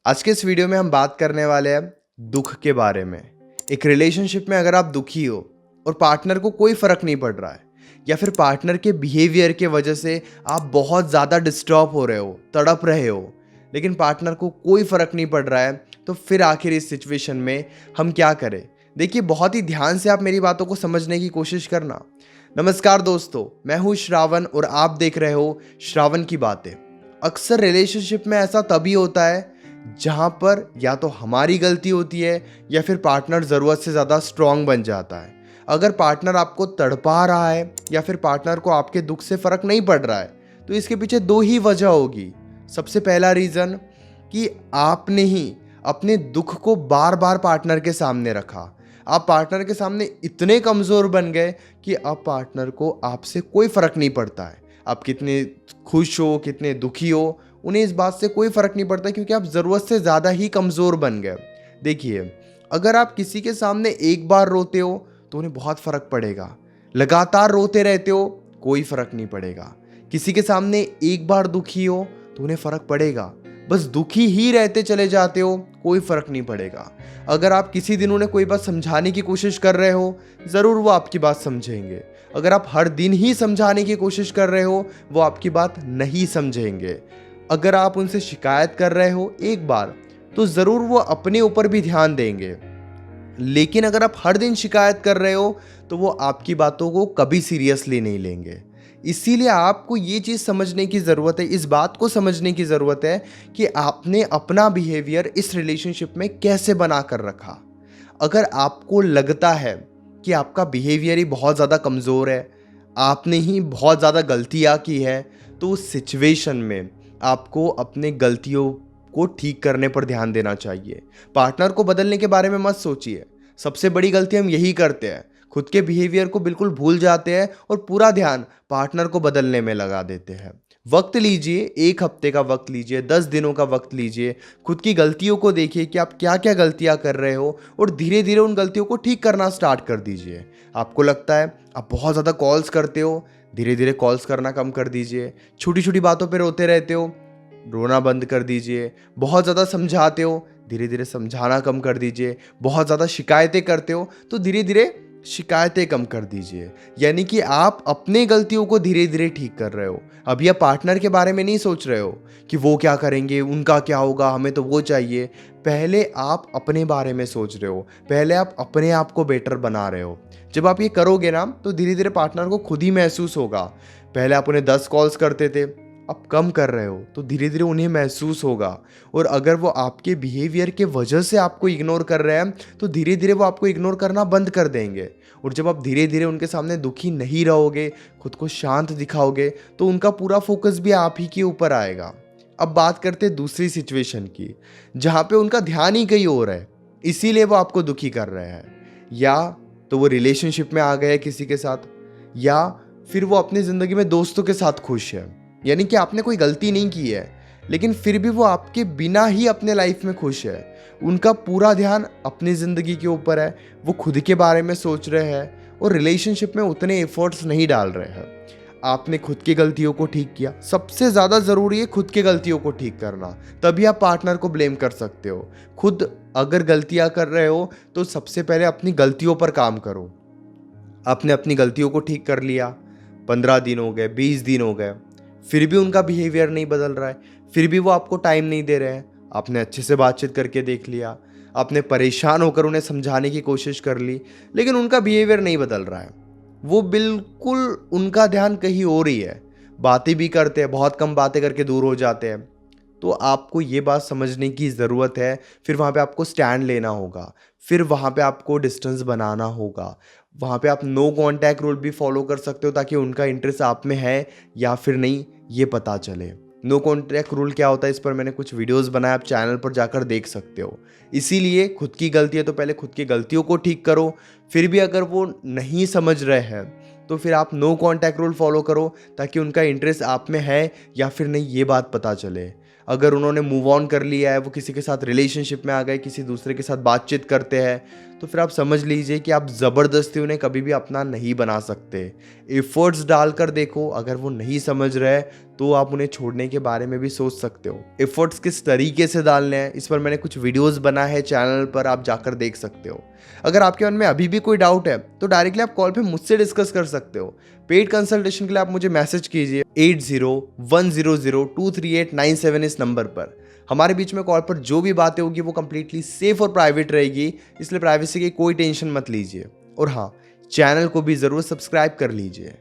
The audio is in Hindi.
आज के इस वीडियो में हम बात करने वाले हैं दुख के बारे में। एक रिलेशनशिप में अगर आप दुखी हो और पार्टनर को कोई फर्क नहीं पड़ रहा है, या फिर पार्टनर के बिहेवियर के वजह से आप बहुत ज़्यादा डिस्टर्ब हो रहे हो, तड़प रहे हो, लेकिन पार्टनर को कोई फर्क नहीं पड़ रहा है, तो फिर आखिर इस सिचुएशन में हम क्या करें? देखिए, बहुत ही ध्यान से आप मेरी बातों को समझने की कोशिश करना। नमस्कार दोस्तों, मैं हूँ श्रावण और आप देख रहे हो श्रावण की बातें। अक्सर रिलेशनशिप में ऐसा तभी होता है जहाँ पर या तो हमारी गलती होती है या फिर पार्टनर ज़रूरत से ज़्यादा स्ट्रांग बन जाता है। अगर पार्टनर आपको तड़पा रहा है या फिर पार्टनर को आपके दुख से फ़र्क नहीं पड़ रहा है, तो इसके पीछे दो ही वजह होगी। सबसे पहला रीज़न कि आपने ही अपने दुख को बार बार पार्टनर के सामने रखा। आप पार्टनर के सामने इतने कमज़ोर बन गए कि अब पार्टनर को आपसे कोई फ़र्क नहीं पड़ता है। आप कितने खुश हो, कितने दुखी हो, उन्हें इस बात से कोई फ़र्क नहीं पड़ता, क्योंकि आप ज़रूरत से ज़्यादा ही कमज़ोर बन गए। देखिए, अगर आप किसी के सामने एक बार रोते हो तो उन्हें बहुत फ़र्क पड़ेगा। लगातार रोते रहते हो, कोई फ़र्क नहीं पड़ेगा। किसी के सामने एक बार दुखी हो तो उन्हें फ़र्क पड़ेगा। बस दुखी ही रहते चले जाते हो, कोई फ़र्क नहीं पड़ेगा। अगर आप किसी दिन उन्हें कोई बात समझाने की कोशिश कर रहे हो, ज़रूर वो आपकी बात समझेंगे। अगर आप हर दिन ही समझाने की कोशिश कर रहे हो, वो आपकी बात नहीं समझेंगे। अगर आप उनसे शिकायत कर रहे हो एक बार, तो ज़रूर वो अपने ऊपर भी ध्यान देंगे। लेकिन अगर आप हर दिन शिकायत कर रहे हो, तो वो आपकी बातों को कभी सीरियसली नहीं लेंगे। इसीलिए आपको ये चीज़ समझने की ज़रूरत है, इस बात को समझने की ज़रूरत है कि आपने अपना बिहेवियर इस रिलेशनशिप में कैसे बना कर रखा। अगर आपको लगता है कि आपका बिहेवियर ही बहुत ज़्यादा कमज़ोर है, आपने ही बहुत ज़्यादा गलतियाँ की है, तो उस सिचुएशन में आपको अपने गलतियों को ठीक करने पर ध्यान देना चाहिए। पार्टनर को बदलने के बारे में मत सोचिए। सबसे बड़ी गलती हम यही करते हैं, खुद के बिहेवियर को बिल्कुल भूल जाते हैं और पूरा ध्यान पार्टनर को बदलने में लगा देते हैं। वक्त लीजिए, 1 हफ्ते का वक्त लीजिए, 10 दिनों का वक्त लीजिए। खुद की गलतियों को देखिए कि आप क्या क्या गलतियां कर रहे हो, और धीरे धीरे उन गलतियों को ठीक करना स्टार्ट कर दीजिए। आपको लगता है आप बहुत ज़्यादा कॉल्स करते हो, धीरे धीरे कॉल्स करना कम कर दीजिए। छोटी छोटी बातों पर रोते रहते हो, रोना बंद कर दीजिए। बहुत ज़्यादा समझाते हो, धीरे धीरे समझाना कम कर दीजिए। बहुत ज़्यादा शिकायतें करते हो, तो धीरे धीरे शिकायतें कम कर दीजिए। यानी कि आप अपने गलतियों को धीरे धीरे ठीक कर रहे हो। अभी आप पार्टनर के बारे में नहीं सोच रहे हो कि वो क्या करेंगे, उनका क्या होगा, हमें तो वो चाहिए। पहले आप अपने बारे में सोच रहे हो, पहले आप अपने आप को बेटर बना रहे हो। जब आप ये करोगे ना, तो धीरे धीरे पार्टनर को खुद ही महसूस होगा। पहले आप उन्हें 10 कॉल्स करते थे, अब कम कर रहे हो, तो धीरे धीरे उन्हें महसूस होगा। और अगर वो आपके बिहेवियर के वजह से आपको इग्नोर कर रहे हैं, तो धीरे धीरे वो आपको इग्नोर करना बंद कर देंगे। और जब आप धीरे धीरे उनके सामने दुखी नहीं रहोगे, खुद को शांत दिखाओगे, तो उनका पूरा फोकस भी आप ही के ऊपर आएगा। अब बात करते हैं दूसरी सिचुएशन की, जहाँ पे उनका ध्यान ही कहीं और है, इसीलिए वो आपको दुखी कर रहे हैं। या तो वो रिलेशनशिप में आ गए किसी के साथ, या फिर वो अपनी ज़िंदगी में दोस्तों के साथ खुश है। यानी कि आपने कोई गलती नहीं की है, लेकिन फिर भी वो आपके बिना ही अपने लाइफ में खुश है। उनका पूरा ध्यान अपनी ज़िंदगी के ऊपर है, वो खुद के बारे में सोच रहे हैं और रिलेशनशिप में उतने एफर्ट्स नहीं डाल रहे हैं। आपने खुद की गलतियों को ठीक किया। सबसे ज़्यादा ज़रूरी है खुद की गलतियों को ठीक करना, तभी आप पार्टनर को ब्लेम कर सकते हो। खुद अगर गलतियाँ कर रहे हो, तो सबसे पहले अपनी गलतियों पर काम करो। आपने अपनी गलतियों को ठीक कर लिया, 15 दिन हो गए, 20 दिन हो गए, फिर भी उनका बिहेवियर नहीं बदल रहा है, फिर भी वो आपको टाइम नहीं दे रहे हैं। आपने अच्छे से बातचीत करके देख लिया, आपने परेशान होकर उन्हें समझाने की कोशिश कर ली, लेकिन उनका बिहेवियर नहीं बदल रहा है। वो बिल्कुल, उनका ध्यान कहीं और ही है। बातें भी करते हैं, बहुत कम बातें करके दूर हो जाते हैं। तो आपको ये बात समझने की ज़रूरत है। फिर वहाँ पे आपको स्टैंड लेना होगा, फिर वहाँ पे आपको डिस्टेंस बनाना होगा। वहाँ पे आप नो कांटेक्ट रूल भी फॉलो कर सकते हो, ताकि उनका इंटरेस्ट आप में है या फिर नहीं, ये पता चले। नो कांटेक्ट रूल क्या होता है, इस पर मैंने कुछ वीडियोस बनाए, आप चैनल पर जाकर देख सकते हो। इसीलिए खुद की गलती है तो पहले खुद की गलतियों को ठीक करो। फिर भी अगर वो नहीं समझ रहे हैं, तो फिर आप नो कांटेक्ट रूल फॉलो करो, ताकि उनका इंटरेस्ट आप में है या फिर नहीं, ये बात पता चले। अगर उन्होंने मूव ऑन कर लिया है, वो किसी के साथ रिलेशनशिप में आ गए, किसी दूसरे के साथ बातचीत करते हैं, तो फिर आप समझ लीजिए कि आप ज़बरदस्ती उन्हें कभी भी अपना नहीं बना सकते। एफर्ट्स डालकर देखो, अगर वो नहीं समझ रहे तो आप उन्हें छोड़ने के बारे में भी सोच सकते हो। एफर्ट्स किस तरीके से डालने हैं इस पर मैंने कुछ वीडियोस बना है चैनल पर, आप जाकर देख सकते हो। अगर आपके मन में अभी भी कोई डाउट है तो डायरेक्टली आप कॉल पे मुझसे डिस्कस कर सकते हो। पेड कंसल्टेशन के लिए आप मुझे मैसेज कीजिए 8010023897 इस नंबर पर। हमारे बीच में कॉल पर जो भी बातें होगी वो कंप्लीटली सेफ और प्राइवेट रहेगी, इसलिए प्राइवेसी की कोई टेंशन मत लीजिए। और हाँ, चैनल को भी ज़रूर सब्सक्राइब कर लीजिए।